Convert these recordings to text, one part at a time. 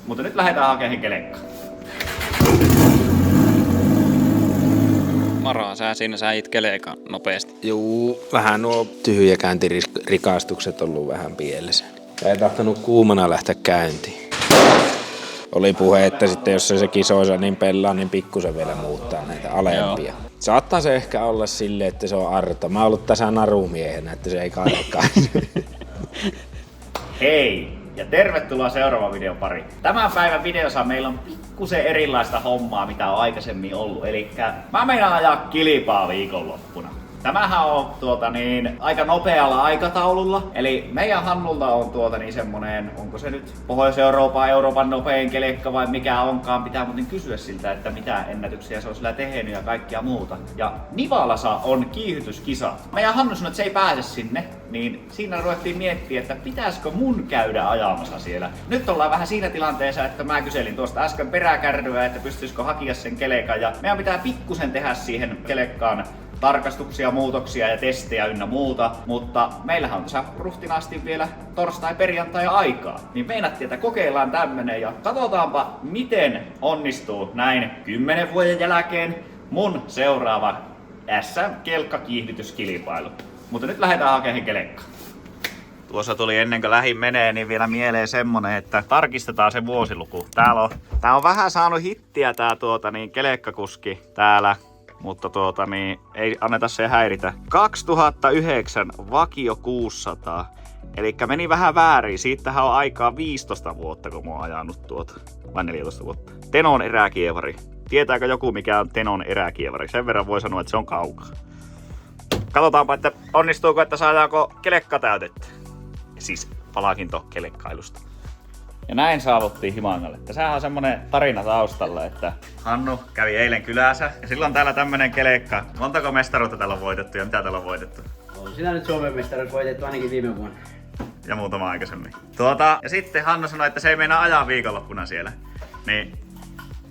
Mutta nyt lähdetään hakemaan kelekkaa. Maraa, sä siinä säit kelekan nopeasti. Juu, vähän nuo tyhjäkäyntirikastukset on ollut vähän pielessä. Ei tahtonut kuumana lähteä käyntiin. Oli puhe, että sitten jos se kisoisa niin pelaa, niin pikkusen vielä muuttaa näitä alempia. Joo. Saattaa se ehkä olla silleen, että se on Arto. Mä oon ollut tässä narumiehenä, että se ei kaidakaan. Hei! Ja tervetuloa seuraavan videon pariin. Tämän päivän videossa meillä on pikkusen erilaista hommaa, mitä on aikaisemmin ollut. Eli mä meinaan ajaa kilpaa viikonloppuna. Tämähän on aika nopealla aikataululla. Eli meidän Hannulta on semmonen, onko se nyt Euroopan nopein kelekka vai mikä onkaan. Pitää muuten kysyä siltä, että mitä ennätyksiä se on sillä tehnyt ja kaikkia muuta. Ja Nivalassa on kiihytyskisa. Meidän Hannu sanoi, että se ei pääse sinne. Niin siinä ruvettiin miettimään, että pitäisikö mun käydä ajamassa siellä. Nyt ollaan vähän siinä tilanteessa, että mä kyselin tuosta äsken peräkärryä, että pystyisikö hakea sen kelekan. Ja meidän pitää pikkusen tehdä siihen kelekkaan tarkastuksia, muutoksia ja testejä ynnä muuta, mutta meillähän on tässä ruhtinaasti vielä torstai-perjantai aikaa. Niin meinattiin, että kokeillaan tämmönen ja katsotaanpa miten onnistuu näin 10 vuoden jälkeen mun seuraava SM-kelkkakiihdytyskilpailu. Mutta nyt lähdetään hakemaan kelekkaa. Tuossa tuli ennen kuin lähin menee, niin vielä mieleen semmonen, että tarkistetaan se vuosiluku. Tää on vähän saanut hittiä tää kelekkakuski täällä. Mutta ei anneta se häiritä. 2009 vakio 600. Elikkä meni vähän väärin. Siitähän on aikaa 15 vuotta, kun mä oon ajanut tuota. Vai 14 vuotta. Tenon eräkievari. Tietääkö joku mikä on Tenon eräkievari? Sen verran voi sanoa, että se on kaukaa. Katsotaanpa, että onnistuuko, että saadaanko kelekka täytettä. Siis palkinto kelekkailusta. Ja näin saavuttiin Himangalle. Tässähän on semmonen tarina taustalla, että Hannu kävi eilen kylässä ja silloin täällä tämmönen kelekka. Montako mestaruutta täällä on voitettu ja mitä täällä on voitettu? On siinä nyt Suomen mestaruus voitettu ainakin viime vuonna. Ja muutama aikaisemmin. Ja sitten Hannu sanoi, että se ei meinaa ajaa viikonloppuna siellä. Niin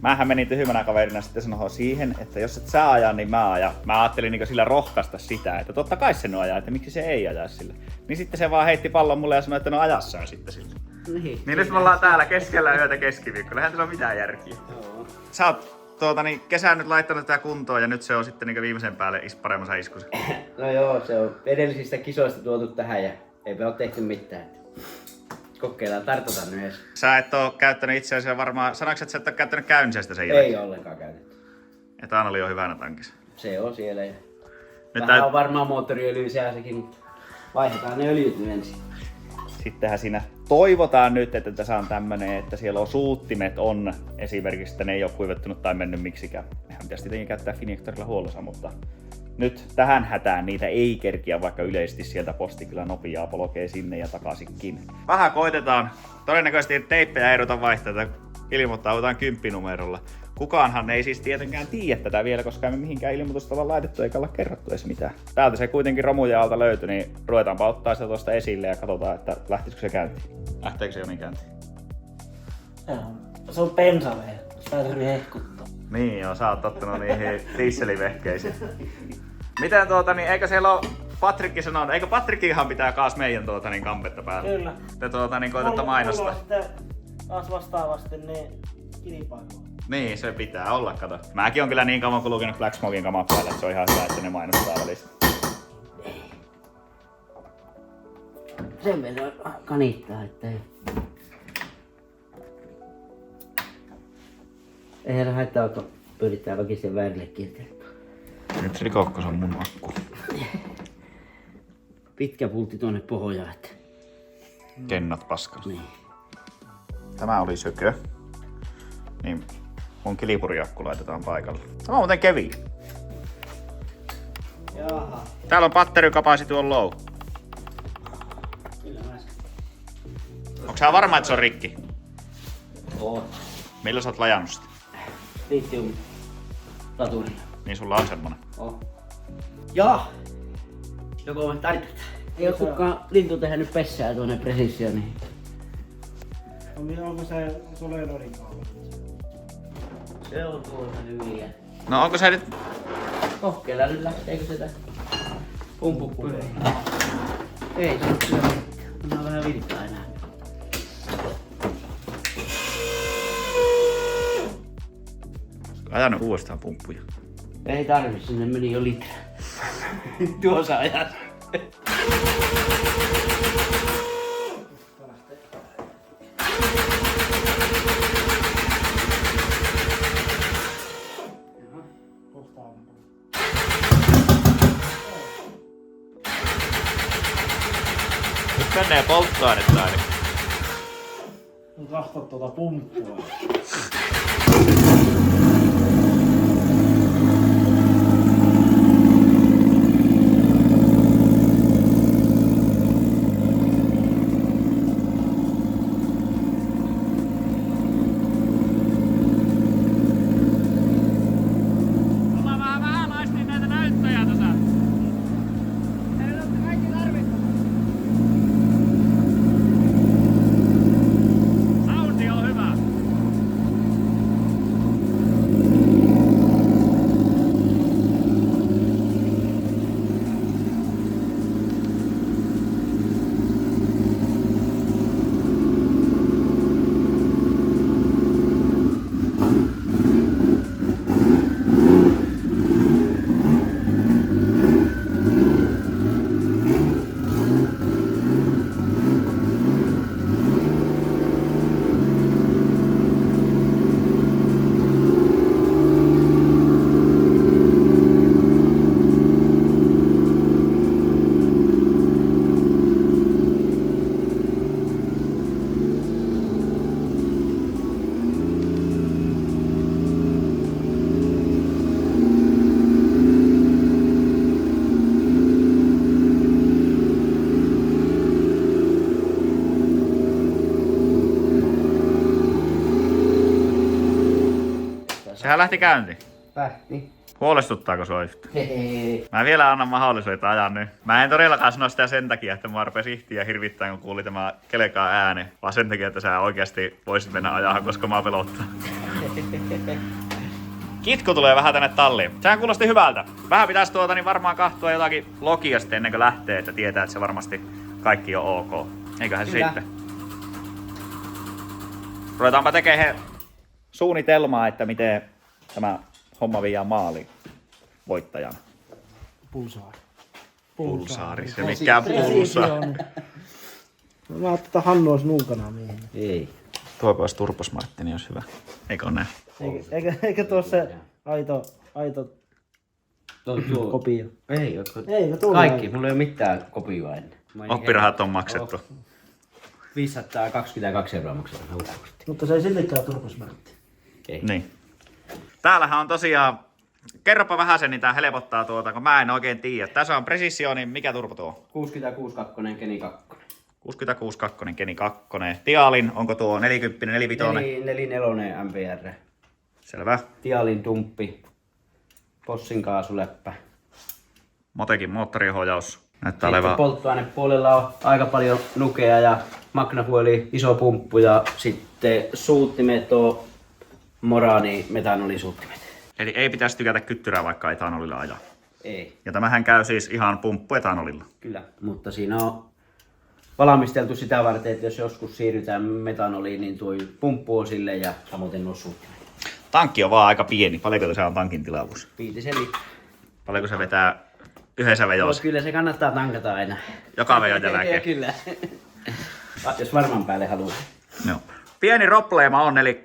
mähän menin tyhmänä kaverina sitten sanoa siihen, että jos et sä aja, niin mä ajan. Mä ajattelin niin sillä rohkaista sitä, että totta kai se ajaa, että miksi se ei aja sillä. Niin sitten se vaan heitti pallon mulle ja sanoi, että no aja sä sitten sillä. Niin nyt me ollaan täällä keskellä yötä keskiviikkoa. Eihän tässä ole mitään järkiä. Joo. Sä oot kesän nyt laittanut tätä kuntoon ja nyt se on sitten viimeisen päälle paremmassa iskussa. No joo, se on edellisistä kisoista tuotu tähän ja eipä oo tehty mitään. Kokeillaan, tartutaan yhdessä. Sä et oo käyttänyt itse asiassa varmaan, sanoitko että sä et oo käyttänyt käynnisestä sen jälkeen? Ei ollenkaan käytetty. Ja tää oli jo hyvänä tankissa. Se on siellä ja vähän on varmaan moottoriöljyä sekin, mutta vaihdetaan ne öljyt nyt ensin. Sittenhän siinä toivotaan nyt, että tässä on tämmönen, että siellä on suuttimet on esimerkiksi, että ne ei ole kuivettunut tai mennyt miksikään. Nehän pitäisi tietenkin käyttää Finjektorilla huollossa, mutta nyt tähän hätään niitä ei kerkiä, vaikka yleisesti sieltä posti kyllä nopeaa polkee sinne ja takaisinkin. Vähän koitetaan. Todennäköisesti teippejä ei ruveta vaihtaa, ilmoittaudutaan 10-numerolla. Kukaanhan ei siis tietenkään tiedä tätä vielä, koska emme mihinkään ilmoitusta olla laitettu eikä olla kerrottu edes mitään. Täältä se kuitenkin romuja alta löytyi, niin ruvetaanpa ottaa sitä tuosta esille ja katsotaan, että lähtisikö se käyntiin. Lähteekö se Joni käyntiin? Se on pensavehko, sitä tarvii hehkuttaa. Niin joo, sä oot tottunut niihin dieselivehkeisiin. Miten eikö siellä ole Patrikki sanonut, eikö Patrikkihan pitää kaas meidän kampetta päällä? Kyllä. Te koitatte mainostaa. Mulla on sitten taas vastaavasti niin kilpailua. Niin, se pitää olla, kato. Mäkin on kyllä niin kauan kulkenut Black Smokin kamat päällä, että se on ihan hyvä, että ne mainostaa välistä. Sen verran kanittaa, ettei. Eihän haittaa, kun pyritään väkisin väärille kielteille. Nyt se rikokkos on mun akku. Pitkä pultti tuonne pohjaan, että. Kennat paskalla. Niin. Tämä oli sökö. Niin mun kilipuriakku laitetaan paikalle. Tämä on muuten kevi. Jaha. Täällä on battery capacity on low. Kyllä mä sen. Onko sä varma, että se on rikki? Oo. Milloin sä oot lajannut sitä? Litium laturilla. Niin sulla on semmonen. Oo. Jaa! Joko me tarvitaan? Ei oo kukaan lintu tehnyt pessää tuonne Precisioniin. Onko se Solerorin kaula? Se on tuolla hyviä. No onko se nyt... Kokeillaan nyt lähteekö sitä pumpu pyöriin. Ei se on kyllä. Anna vähän virtaa enää. ajanut uudestaan pumppuja? Ei tarvi, sinne meni jo litra. Tuossa ajassa. Nyt menee polttoainetta ainakin. Katso tuota pumppua. Sehän lähti käyntiin. Lähti. Huolestuttaako sua yhtään? Hei. Mä vielä annan mahdollisuutta ajaa nyt. Mä en todellakaan sano sitä sen takia, että mua rupesi ihtiä hirvittää, kun kuuli tämä Kelekaan ääni. Vaan sen takia, että sä oikeasti voisit mennä ajaa, koska mä pelottaa. Kitku tulee vähän tänne talliin. Sehän kuulosti hyvältä. Vähän pitäisi niin varmaan kahtua jotakin logia sitten ennen kuin lähtee, että tietää, että se varmasti kaikki on ok. Eiköhän se Kyllä. sitten. Ruvetaanpa tekemään suunnitelmaa, että miten tämä homma viedään maaliin voittajana. Pulsaari. Pulsaari, se mikään pulsaari. Mä ajattelin, että Hannu olisi nuukana miehenä. Ei. Tuopa olisi turposmartti, niin olisi hyvä. Eikö ole näin? Eikö tuossa se aito Tuo. kopio? Ei, Eikö tullut? kaikki, mulla ei ole mitään kopioa ennen. Oppirahat on maksettu. 522 € maksetaan huhtikuusta. Mutta se ei siltikään turposmärtti. Ei. Niin. Täällähän on tosiaan, kerropa vähän sen, niin tää helpottaa kun mä en oikein tiedä. Tässä on Precisionin, mikä turbo tuo? 66.2 Keni 2. 66.2 Keni 2. Tialin, onko tuo 40, 45? 44 MPR. Selvä. Tialin tumppi. Possin kaasuläppä. Motekin moottorihojaus. Näyttää Sitten olevan. polttoainepuolella on aika paljon nukea ja Magnafueli iso pumppu ja sitten suuttimet on Morani metanolisuuttimet. Eli ei pitäisi tykätä kyttyrää vaikka etanolilla ajaa. Ei, Ja tämähän käy siis ihan pumppu etanolilla. kyllä. Mutta siinä on valmisteltu sitä varten, että jos joskus siirrytään metanoliin, niin tuo pumppu on sille ja samoin nuo suuttimet. Tankki on vaan aika pieni. Paljonko se on tankin tilavuus? 5 litraa. Paljonko se vetää yhdessä vejossa? Kyllä se kannattaa tankata aina. Joka vejon jälkeen. Kyllä. Jos varman päälle haluaa. Joo. Pieni probleema on, eli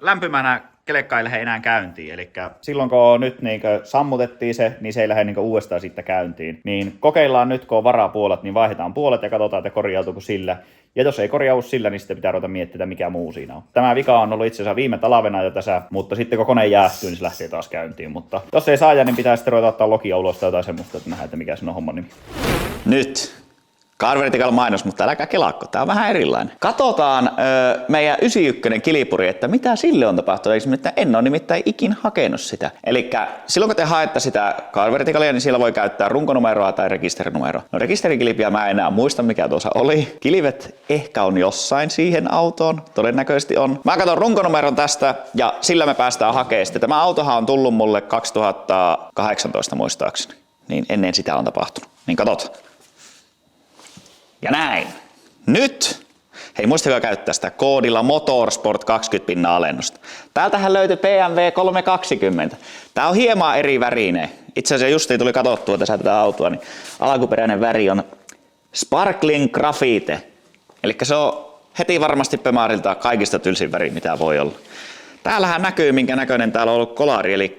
lämpimänä kelekka ei lähde enää käyntiin. Eli silloin kun nyt sammutettiin se, niin se ei lähde uudestaan sitten käyntiin. Niin kokeillaan nyt, kun on varapuolet, niin vaihdetaan puolet ja katsotaan, että korjautuuko sillä. Ja jos ei korjaudu sillä, niin sitten pitää ruveta miettimään, mikä muu siinä on. Tämä vika on ollut itse asiassa viime talvena jo tässä, mutta sitten kun kone jäähtyy, niin se lähtee taas käyntiin. Mutta jos ei saa, niin pitää sitten ruveta ottaa logia ulos tai jotain semmoista, että nähdään, että mikä se on homman nimi. Nyt. Car Vertical mainos, mutta älkää kelaakko, tää on vähän erilainen. Katsotaan meidän 91 kilipuri, että mitä sille on tapahtunut. En ole nimittäin ikin hakenut sitä. Eli silloin kun te haette sitä Car Verticalia, niin siellä voi käyttää runkonumeroa tai rekisterinumeroa. No rekisterikilpiä mä en enää muista, mikä tuossa oli. Kilvet ehkä on jossain siihen autoon, todennäköisesti on. Mä katson runkonumeron tästä ja sillä me päästään hakemaan sitä. Tämä autohan on tullut mulle 2018 muistaakseni. Niin ennen sitä on tapahtunut. Niin katsotaan. Ja näin. Nyt Hei, muistakaa käyttää sitä koodilla Motorsport 20% alennusta. Täältähän löytyy BMW 320. Tää on hieman eri värinen. Itse asiassa justiin tuli katsottua tässä tätä autoa, niin alkuperäinen väri on Sparkling Graphite. Eli se on heti varmasti Bemarilta kaikista tylsin väri, mitä voi olla. Täällähän näkyy, minkä näköinen täällä on ollut kolari, eli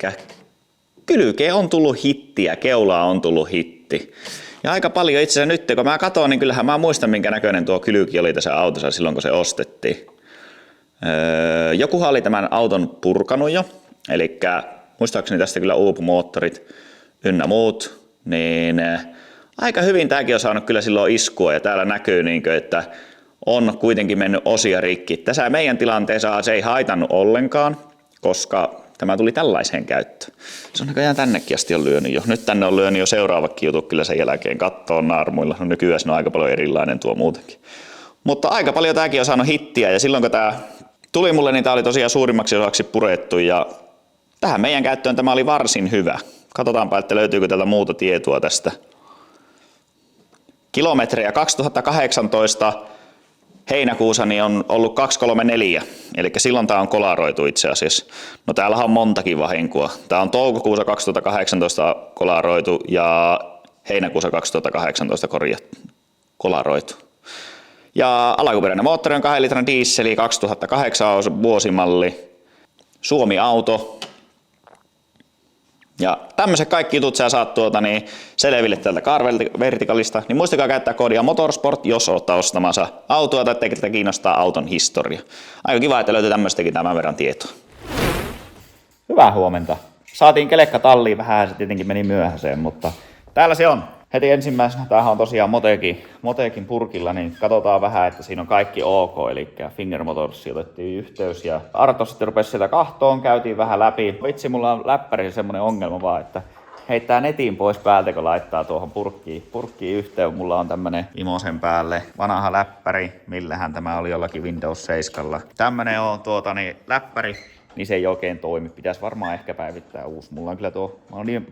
kylkeen on tullut hittiä, keulaa on tullut hitti. Ja aika paljon itse asiassa nyt, kun mä katson, niin kyllähän mä muistan, minkä näköinen tuo kylki oli tässä autossa silloin, kun se ostettiin. Jokuhan oli tämän auton purkanut jo, eli muistaakseni tästä kyllä uupui moottorit ynnä muut, niin aika hyvin tämäkin on saanut kyllä silloin iskua, ja täällä näkyy, että on kuitenkin mennyt osia rikki. Tässä meidän tilanteessa se ei haitannut ollenkaan, koska tämä tuli tällaiseen käyttöön. Se on näköjään tännekin asti on lyönyt jo. Nyt tänne on lyönyt jo seuraavakin jutut kyllä sen jälkeen kattoon naarmuilla. No nykyään se on aika paljon erilainen tuo muutenkin. Mutta aika paljon tämäkin on saanut hittiä, ja silloin kun tämä tuli mulle, niin tämä oli tosiaan suurimmaksi osaksi purettu, ja tähän meidän käyttöön tämä oli varsin hyvä. Katsotaanpa, että löytyykö täältä muuta tietoa tästä. Kilometrejä 2018 heinäkuussa niin on ollut 234, eli silloin tämä on kolaroitu itse asiassa. No täällä on montakin vahinkoa. Tämä on toukokuussa 2018 kolaroitu ja heinäkuussa 2018 kolaroitu. Ja alkuperäinen moottori on 2 litran dieseli, 2008 vuosimalli, Suomi-auto. Ja tämmöiset kaikki jutut sä saat selville täältä Car Verticalista, niin muistakaa käyttää koodia Motorsport, jos olette ostamassa autoa tai teitä kiinnostaa auton historia. Aika kiva, että löytyy tämmöistäkin tämän verran tietoa. Hyvää huomenta. Saatiin kelekka talliin vähän, se tietenkin meni myöhäiseen, mutta täällä se on. Heti ensimmäisenä, tämähän on tosiaan Motekin purkilla, niin katsotaan vähän, että siinä on kaikki ok, eli Finger Motorsiin otettiin yhteys ja Arto sitten rupesi sieltä kahtoon, käytiin vähän läpi. Vitsi, mulla on läppärissä semmonen ongelma vaan, että heittää netin pois päältä, kun laittaa tuohon purkkiin yhteen. Mulla on tämmönen Imosen päälle vanha läppäri, millähän tämä oli jollakin Windows 7. Tämmönen on läppäri, niin se ei oikein toimi. Pitäisi varmaan ehkä päivittää uusi. Mulla on kyllä mä oon niin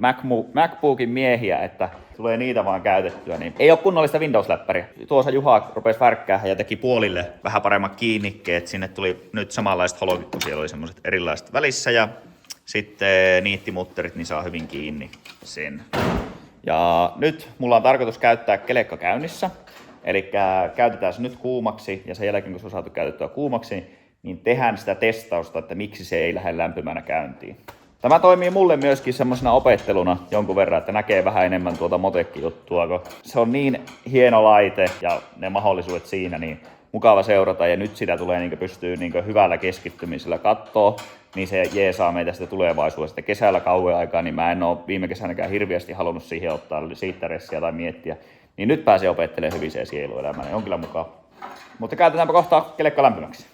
MacBookin miehiä, että tulee niitä vaan käytettyä. Niin ei ole kunnollista Windows-läppäriä. Tuossa Juha rupesi värkkää ja teki puolille vähän paremmat kiinnikkeet. Sinne tuli nyt samanlaiset holokit, kun siellä oli semmoiset erilaiset välissä. Ja sitten niittimutterit, niin saa hyvin kiinni sen. Ja nyt mulla on tarkoitus käyttää kelekka käynnissä. Eli käytetään se nyt kuumaksi ja sen jälkeen, kun se on saatu käytettyä kuumaksi, niin tehdään sitä testausta, että miksi se ei lähde lämpimänä käyntiin. Tämä toimii mulle myöskin semmoisena opetteluna jonkun verran, että näkee vähän enemmän tuota Motec-juttua, kun se on niin hieno laite ja ne mahdollisuudet siinä, niin mukava seurata ja nyt sitä tulee pystyy hyvällä keskittymisellä kattoo, niin se jeesaa meitä sitä tulevaisuudesta. Kesällä kauan aikaa, niin mä en ole viime kesänäkään hirveästi halunnut siihen ottaa siitä ressiä tai miettiä, niin nyt pääsee opettelemaan hyviseen sieluelämään, niin on kyllä mukava. Mutta käytetäänpä kohta kelekka lämpimäksi.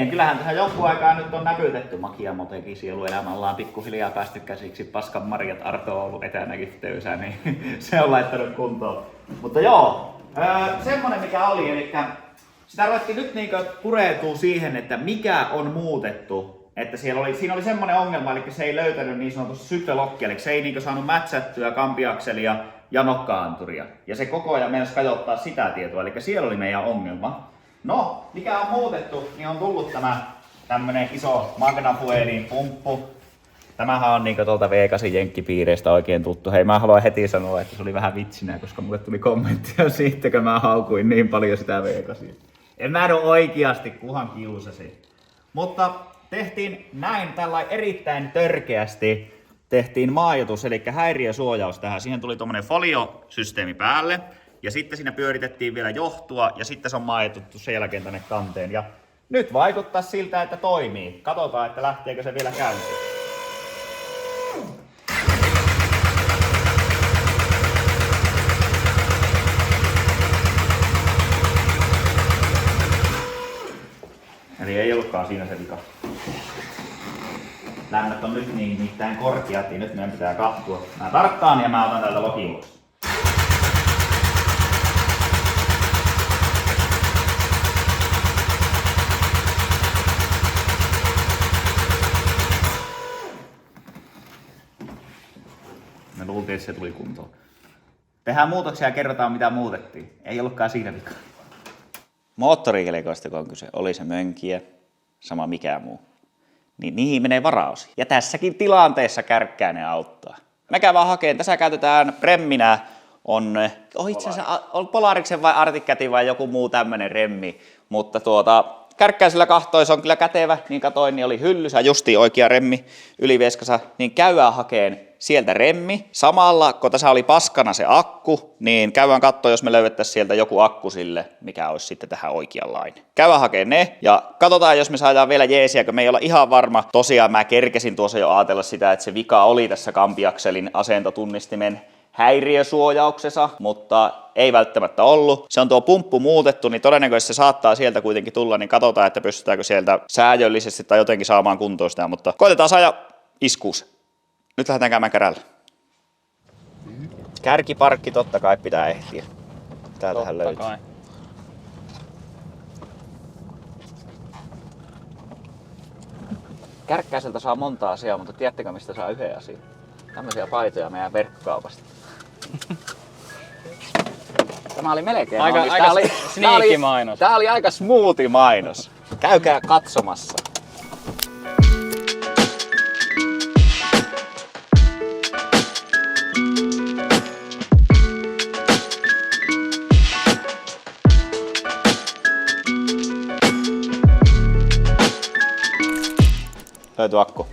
Kyllähän tähän jonkun aikaa nyt on näpytetty Makia Motekin sieluelämä. Ollaan pikkuhiljaa päästy käsiksi. Paskan Marjat Arto on ollut etänäkin töysää, niin se on laittanut kuntoon. Mutta joo, semmonen mikä oli, eli sitä ruvettiin nyt pureutua siihen, että mikä on muutettu. Että siinä oli semmonen ongelma, eli se ei löytänyt niin sanotusti syklolokkia, eli se ei saanut mätsättyä kampiakselia ja nokka-anturia. Ja se koko ajan meinasi katsottaa sitä tietoa, eli siellä oli meidän ongelma. No, mikä on muutettu, niin on tullut tämä tämmönen iso Magnafuelin pumppu. Tämähän on tuolta V8 jenkkipiireistä oikein tuttu. Hei, mä haluan heti sanoa, että se oli vähän vitsinä, koska mulle tuli kommenttia siitä, kun mä haukuin niin paljon sitä V8. En mä oikeasti, kuhan kiusasi. Mutta tehtiin näin tällainen erittäin törkeästi. Tehtiin maajoitus, eli häiriösuojaus tähän. Siihen tuli tommonen foliosysteemi päälle. Ja sitten siinä pyöritettiin vielä johtua ja sitten se on maetettu sen jälkeen tänne kanteen. Ja nyt vaikuttaa siltä, että toimii. Katsotaan, että lähteekö se vielä käyntiin. Eli ei ollutkaan siinä se vika. Lämmöt on nyt nimittäin korkeat, niin nyt meidän pitää katsoa. Mä tarkkaan ja mä otan täältä lokin ulos. Me luultiin, että se tuli kuntoon. Tehdään muutoksia ja kerrotaan mitä muutettiin. Ei ollutkaan siinä vikaa. Moottorikelikoista kun on kyse, oli se mönkiä, sama mikään muu. Niin niihin menee varaosi. Ja tässäkin tilanteessa Kärkkäinen auttaa. Mä käyn vaan hakeen. Tässä käytetään remminä on itse asiassa on Polariksen vai Arctic Catin vai joku muu tämmönen remmi. Mutta Kärkkäisellä kahtoi, se on kyllä kätevä, niin katoin, niin oli hyllyssä justiin oikea remmi yliveskassa, niin käydään hakeen sieltä remmi. Samalla, kun tässä oli paskana se akku, niin käydään katsoa, jos me löydettäisiin sieltä joku akku sille, mikä olisi sitten tähän oikeanlainen. Käydään hakeen ne ja katsotaan, jos me saadaan vielä jeesiä, kun me ei olla ihan varma. Tosiaan mä kerkesin tuossa jo ajatella sitä, että se vika oli tässä kampiakselin asentotunnistimen häiriösuojauksessa, mutta ei välttämättä ollut. Se on tuo pumppu muutettu, niin todennäköisesti se saattaa sieltä kuitenkin tulla, niin katsotaan, että pystytäänkö sieltä säädöllisesti tai jotenkin saamaan kuntoon sitä, mutta koitetaan saada iskuus. Nyt lähdetään käymään kärällä. Kärkiparkki totta kai pitää ehtiä. Täältähän löytyy. Kai. Kärkkäiseltä saa monta asiaa, mutta tiedättekö mistä saa yhden asian? Tämmöisiä paitoja meidän verkkokaupasta. Tämä oli melkein aika sneaky mainos. Tää oli aika smoothie mainos. Käykää katsomassa. Löytyy akku.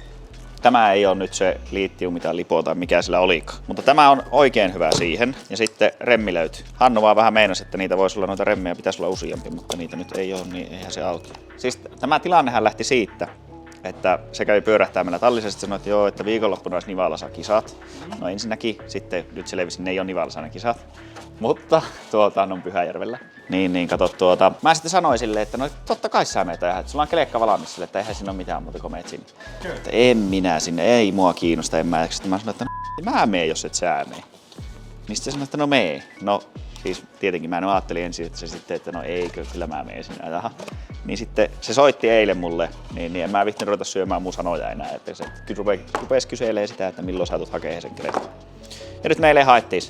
Tämä ei ole nyt se litium, mitä lipo tai mikä sillä olikaan. Mutta tämä on oikein hyvä siihen. Ja sitten remmi löytyy. Hannu vaan vähän meinasi, että niitä voisi olla noita remmejä, pitäisi olla useampi, mutta niitä nyt ei ole, niin eihän se auta. Siis tämä tilannehan lähti siitä, että se kävi pyörähtäämällä tallisesti, sanoi, että joo, että viikonloppuna olisi Nivalassa kisat. No ensinnäkin, sitten nyt selvisi, ne ei ole Nivalassa ne kisat. Mutta on Pyhäjärvellä. Niin kato Mä sitten sanoin silleen, että no totta kai sä meet tähän, että sulla on kelekka valmis sille, että eihän siinä ole mitään muuta kuin meet sinne. Että en minä sinne, ei mua kiinnosta, en mä. Sitten mä sanoin, että no, mä meen, jos et sä mee. Niin sitten sanoin, että no mee. No siis tietenkin mä en ajattelin ensin, että se sitten, että no eikö, kyllä mä meen sinne. Jaha. Niin sitten se soitti eilen mulle, niin en mä viittin ruveta syömään mun sanoja enää. Että se rupesi kyselemään sitä, että milloin sä tulet hakemaan sen kelekka. Ja nyt meille haettiin.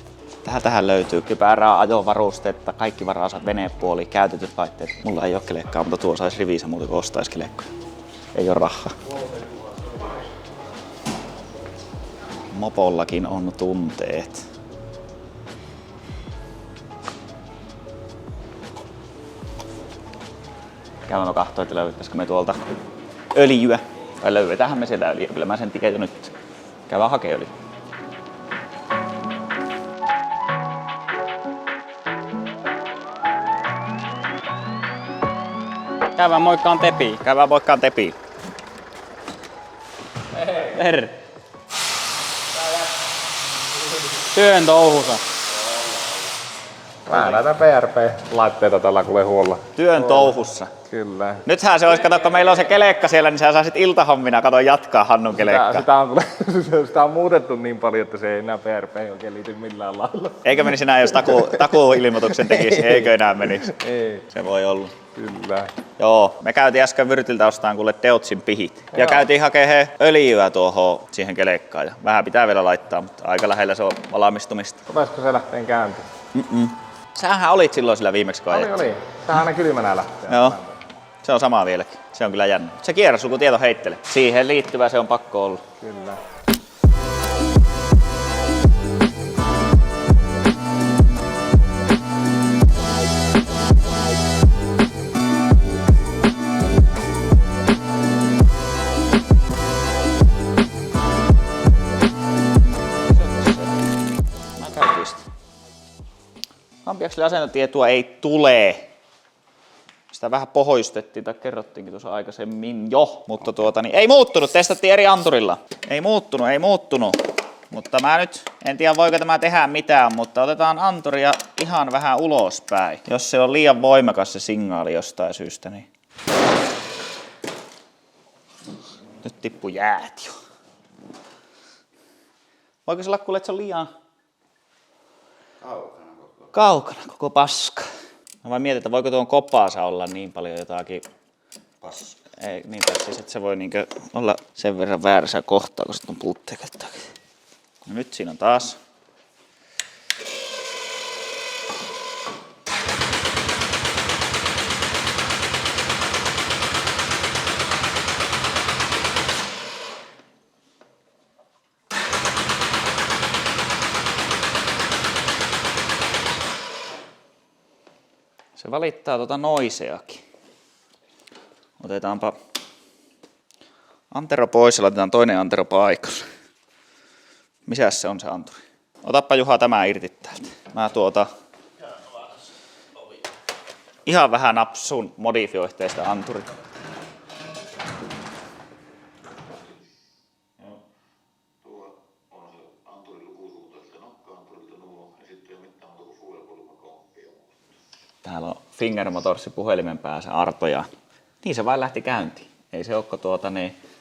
Tähän löytyy kypärää, ajovarustetta, kaikki varaosat, venepuoli, käytetyt laitteet. Mulla ei ole kelekkaa, mutta tuo saisi rivissä muuta kuin ostaisi kelekkoja. Ei ole rahaa. Mopollakin on tunteet. Käydään katsoa, että löydettäisikö me tuolta öljyä. Vai löydetäänhän me sieltä öljyä, kyllä mä sen tiedän jo nyt. Käydään hakemaan öljyä. Käydään moikkaan Tepiin. Käydään moikkaan Tepiin. Terve. Työn touhussa. Mä näitä PRP-laitteita tällä kuule huolella. Työn touhussa. Kyllä. Nythän se olisi, kato, kun meillä on se kelekka siellä, niin sä saisit iltahommina jatkaa Hannun kelekkaa. Sitä on muutettu niin paljon, että se ei enää PRP oikein liity millään lailla. Eikö menisi enää, jos takuilmoituksen tekisi? Eikö enää menisi? Ei. Se voi olla. Kyllä. Joo, me käytiin äsken Vyrtiltä ostamaan kuule Deutzin pihit. Ja käytiin hakemaan öljyä tuohon siihen kelekkaan. Ja vähän pitää vielä laittaa, mutta aika lähellä se on valmistumista. Rupesiko se lähteen käyntiin? Sähän olit silloin sillä viimeksi kun ajettiin. Oli. Tähän aina kylmänä lähtee. Joo. Se on sama vieläkin. Se on kyllä jännä. Se kierrosluku-tieto heittelee. Siihen liittyvä se on pakko olla. Kyllä. ampiakseli asentotietua ei tule. Sitä vähän pohjoistettiin tai kerrottiinkin tuossa aikaisemmin jo, mutta niin ei muuttunut, testattiin eri anturilla. Ei muuttunut. Mutta mä nyt, en tiedä voiko tämä tehdä mitään, mutta otetaan anturia ihan vähän ulospäin. Jos se on liian voimakas se signaali jostain syystä, niin... Nyt tippu jäät jo. Voiko se olla kuule, että se on liian... Kaukana koko paska. Mä vaan mietin, että voiko tuon kopaansa olla niin paljon jotakin... Ei, niin siis, että se voi niinkö olla sen verran väärässä kohtaa, kun sitten on puutteita. No nyt siinä on taas. Se valittaa tuota noiseakin. Otetaanpa antero pois ja laitetaan toinen antero paikalle. Missäs se on se anturi? Otappa Juha tämä irti täältä. Mä ihan vähän napsun modifioihteista anturi. Täällä on Fingermotorsin puhelimen päässä Arto ja niin se vain lähti käyntiin. Ei se olekaan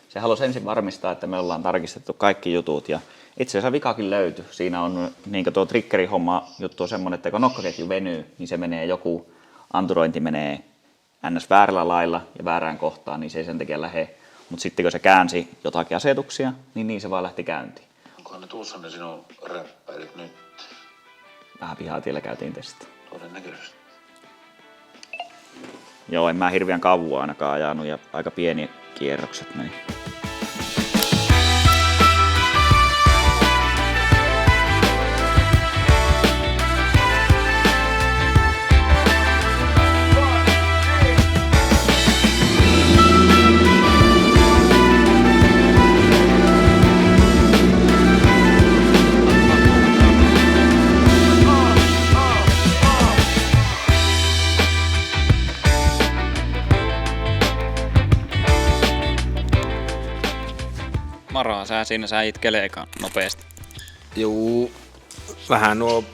se halusi ensin varmistaa, että me ollaan tarkistettu kaikki jutut ja itse asiassa vikakin löytyi. Siinä on niin tuo triggerihomma juttu on semmoinen, että kun nokkaketju venyy, niin se menee joku anturointi menee ns. Väärällä lailla ja väärään kohtaan, niin se ei sen takia lähde. Mutta sitten kun se käänsi jotakin asetuksia, niin se vaan lähti käyntiin. Onkohan ne tuossa ne sinun räppäilit nyt? Vähän pihatiellä käytiin testistä. Todennäköisesti. Joo, en mä hirveän kauan ainakaan ajanut ja aika pieni kierrokset meni. Maraa, sä itkeleekaan nopeasti. Juu, vähän nuo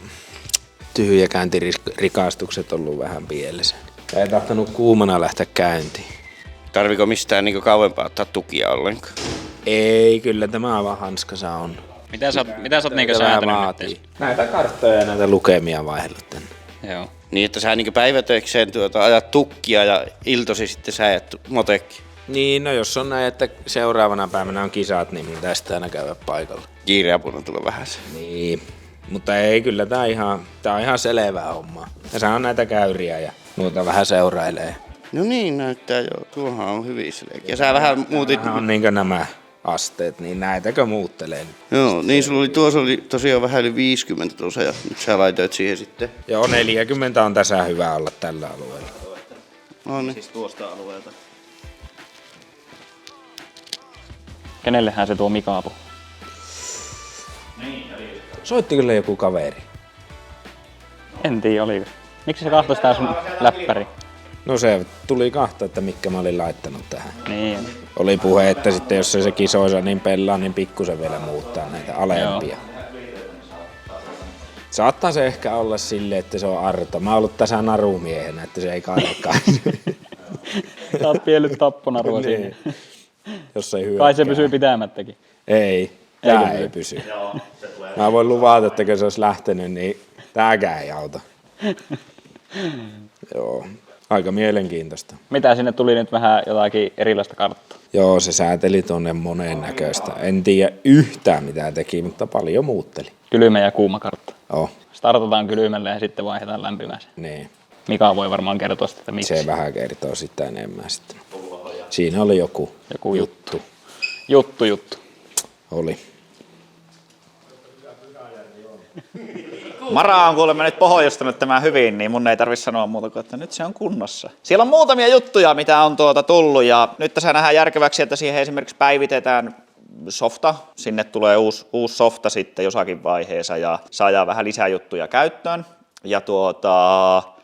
tyhjäkäyntirikastukset on ollut vähän pielessä. Ei tahtonut kuumana lähteä käyntiin. Tarviko mistään niinku kauempaa ottaa tukia ollenkaan? Ei, kyllä tämä aivan hanskassa on. Mitä sä oot niinkö säätänyt nyt? Näitä karttoja ja näitä lukemia vaihdellut tänne. Joo. Niin, että sä niinku päivätöikseen ajat tukkia ja iltosi sitten sä ajat motekki. Niin, no jos on näin, että seuraavana päivänä on kisat, niin pitää sitä aina käydä paikalla. Kiireapuna tulee vähän se. Niin, mutta ei, kyllä tää on ihan selvää hommaa. Ja saa näitä käyriä ja muuta vähän seurailee. No niin, näyttää joo. Tuohan on hyvin selkeä. Ja sä vähän muutit... Nämä on niinkö nämä asteet, niin näitäkö muuttelee? Joo, niin tuossa oli tosiaan vähän yli 50 tuossa ja nyt sä laitoit siihen sitten. Joo, 40 on tässä hyvä olla tällä alueella. No niin. Siis tuosta alueelta. Kenellehän se tuo Mikaapu? Soitti kyllä joku kaveri. En tiedä oliko. Miksi se kahtoisi tää sun läppäri? No se tuli kahta, että mitkä mä olin laittanut tähän. Niin. Oli puhe, että sitten jos se kisoisa niin pelaa, niin pikkusen vielä muuttaa näitä alempia. Saattaa se ehkä olla silleen, että se on Arto. Mä oon ollut tässä narumiehenä, että se ei kaivakaan. Sä oot piellyt tapponarua Niin. siihen. Jos ei hyökkää. Kai se pysyy pitämättäkin. Ei, tää ei pysy. Mä voin luvata, että kun se olisi lähtenyt, niin tääkään ei auta. Joo, aika mielenkiintoista. Mitä sinne tuli nyt vähän jotakin erilaista karttaa? Joo, se sääteli tuonne monen näköistä. En tiedä yhtään mitä teki, mutta paljon muutteli. Kylmä ja kuuma kartta. Oh, Startataan kylmälle ja sitten vaihdetaan lämpimäseen. niin. Mika voi varmaan kertoa sitä, että miksi. Se vähän kertoo sitä enemmän sitten. Siinä oli joku juttu. Juttu. Oli. Mara on kuulemma nyt pohjoistanut tämän hyvin, niin mun ei tarvi sanoa muuta kuin, että nyt se on kunnossa. Siellä on muutamia juttuja, mitä on tullut ja nyt tässä nähdään järkeväksi, että siihen esimerkiksi päivitetään softa. Sinne tulee uusi softa sitten jossakin vaiheessa ja saadaan vähän lisää juttuja käyttöön.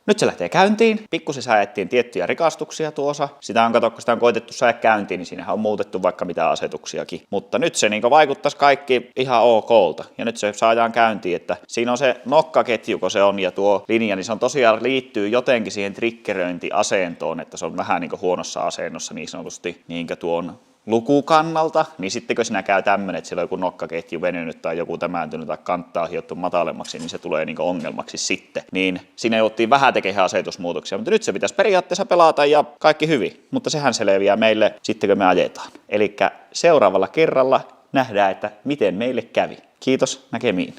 Nyt se lähtee käyntiin. Pikkusen säädettiin tiettyjä rikastuksia tuossa. Sitä on, kun sitä on koitettu saada käyntiin, niin siinähän on muutettu vaikka mitä asetuksiakin. Mutta nyt se niin vaikuttaisi kaikki ihan okolta. Ja nyt se saadaan käyntiin, että siinä on se nokkaketju, kun se on, ja tuo linja, niin se on tosiaan liittyy jotenkin siihen triggeröintiasentoon, että se on vähän niin huonossa asennossa niin sanotusti niin tuon lukukannalta, niin sitten kun siinä käy tämmöinen, että siellä on joku nokkaketju venynyt tai joku tämäntynyt tai kanttaa hiottu matalemmaksi, niin se tulee niin ongelmaksi sitten. Niin siinä jouttiin vähän tekemään asetusmuutoksia, mutta nyt se pitäisi periaatteessa pelata ja kaikki hyvin. Mutta sehän selviää meille sitten, kun me ajetaan. Eli seuraavalla kerralla nähdään, että miten meille kävi. Kiitos, näkemiin.